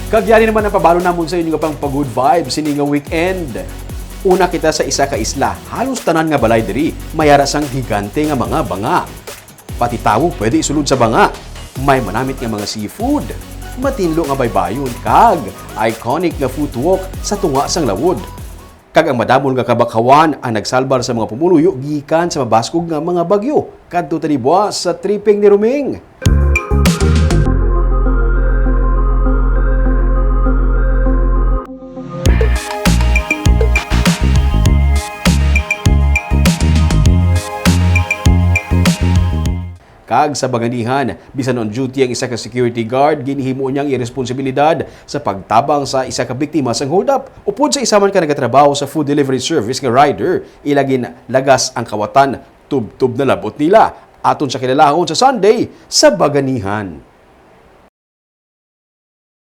Kagyari naman ang pabalo namon sa inyo nga pang pag-good vibes sini nga weekend. Una kita sa isa ka isla, halos tanan nga balay diri, mayara sang higante nga mga banga. Pati tawo pwede isulod sa banga. May manamit nga mga seafood, matinlo nga baybayon, kag iconic nga footwalk sa tunga sang lawod. Kag ang madamon nga kabakawan ang nagsalbar sa mga pumuluyo gikan sa mabaskog nga mga bagyo kadto tani buwas sa tripping ni Ruming. Kag sa Baganihan, bisan on duty ang isa ka security guard, ginihimo niyang irresponsibilidad sa pagtabang sa isa ka biktima sang hold up. Upod sa isa man ka nagatrabaho sa food delivery service nga rider, ilagin lagas ang kawatan, tub-tub na labot nila. Aton sa kilalahon sa Sunday sa Baganihan.